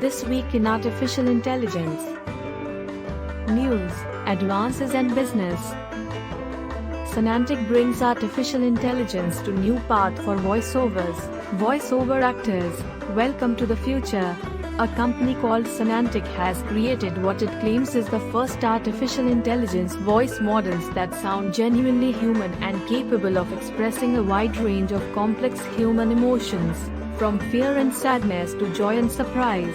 This week in artificial intelligence. News, advances and business. Sonantic brings artificial intelligence to new path for voiceovers. Voiceover actors, welcome to the future. A company called Sonantic has created what it claims is the first artificial intelligence voice models that sound genuinely human and capable of expressing a wide range of complex human emotions, from fear and sadness to joy and surprise.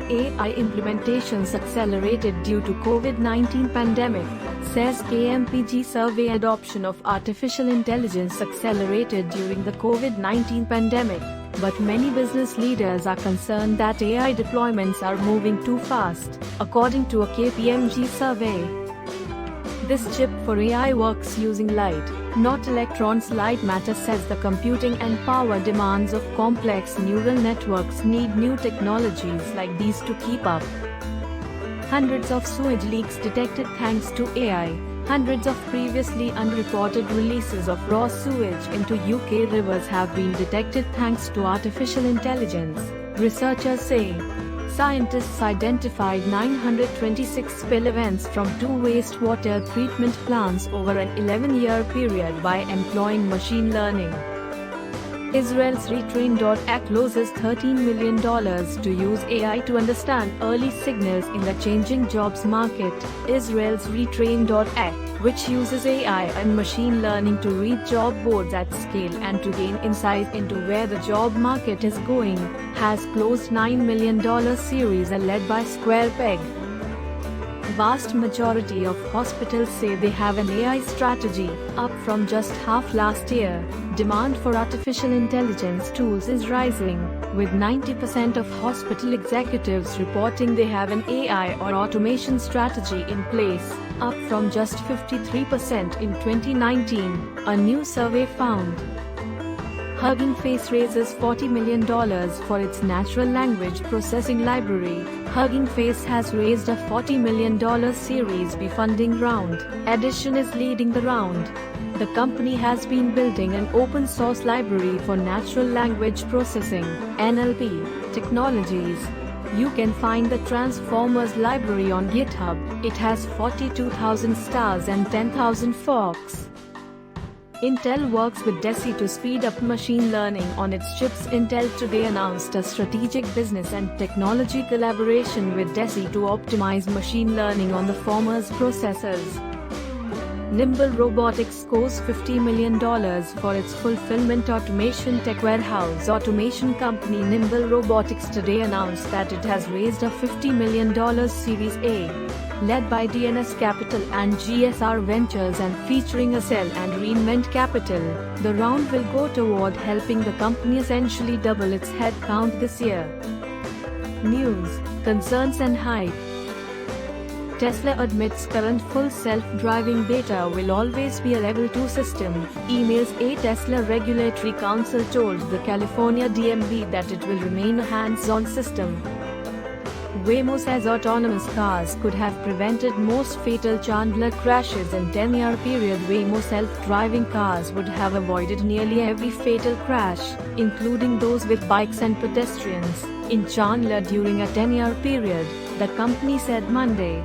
AI implementations accelerated due to COVID-19 pandemic, says KPMG survey. Adoption of artificial intelligence accelerated during the COVID-19 pandemic, but many business leaders are concerned that AI deployments are moving too fast, according to a KPMG survey. This chip for AI works using light, not electrons. Light matter, says the computing and power demands of complex neural networks need new technologies like these to keep up. Hundreds of sewage leaks detected thanks to AI. Hundreds of previously unreported releases of raw sewage into UK rivers have been detected thanks to artificial intelligence, researchers say. Scientists identified 926 spill events from 2 wastewater treatment plants over an 11-year period by employing machine learning. Israel's Retrain.AI closes $13 million to use AI to understand early signals in the changing jobs market. Israel's Retrain.AI, which uses AI and machine learning to read job boards at scale and to gain insight into where the job market is going, has closed $9 million Series A led by Square Peg. Vast majority of hospitals say they have an AI strategy, up from just half last year. Demand for artificial intelligence tools is rising, with 90% of hospital executives reporting they have an AI or automation strategy in place, up from just 53% in 2019, a new survey found. Hugging Face raises $40 million for its natural language processing library. Hugging Face has raised a $40 million Series B funding round. Addition is leading the round. The company has been building an open-source library for natural language processing (NLP) technologies. You can find the Transformers library on GitHub. It has 42,000 stars and 10,000 forks. Intel works with DeSi to speed up machine learning on its chips. Intel today announced a strategic business and technology collaboration with DeSi to optimize machine learning on the former's processors. Nimble Robotics scores $50 million for its fulfillment automation tech warehouse automation company. Nimble Robotics today announced that it has raised a $50 million Series A, led by DNS Capital and GSR Ventures and featuring Accel and Reinvent Capital. The round will go toward helping the company essentially double its headcount this year. News, concerns and hype. Tesla admits current full self-driving beta will always be a Level 2 system, emails. A Tesla Regulatory Council told the California DMV that it will remain a hands-on system. Waymo says autonomous cars could have prevented most fatal Chandler crashes in 10-year period. Waymo self-driving cars would have avoided nearly every fatal crash, including those with bikes and pedestrians, in Chandler during a 10-year period, the company said Monday.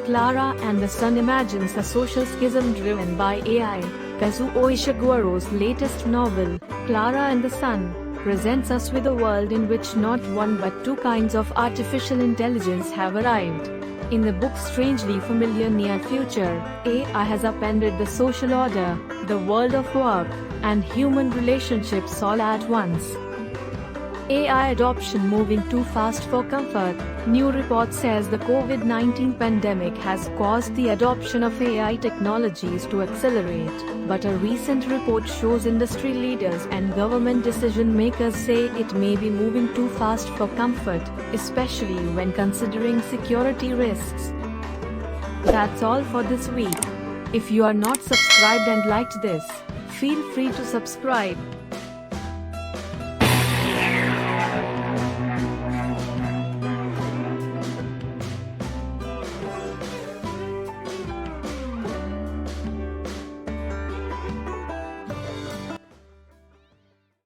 Clara and the Sun imagines a social schism driven by AI. Kazuo Ishiguro's latest novel, Clara and the Sun, presents us with a world in which not one but two kinds of artificial intelligence have arrived. In the book's strangely familiar near future, AI has upended the social order, the world of work, and human relationships all at once. AI adoption moving too fast for comfort. New report says the COVID-19 pandemic has caused the adoption of AI technologies to accelerate, but a recent report shows industry leaders and government decision makers say it may be moving too fast for comfort, especially when considering security risks. That's all for this week. If you are not subscribed and liked this, feel free to subscribe.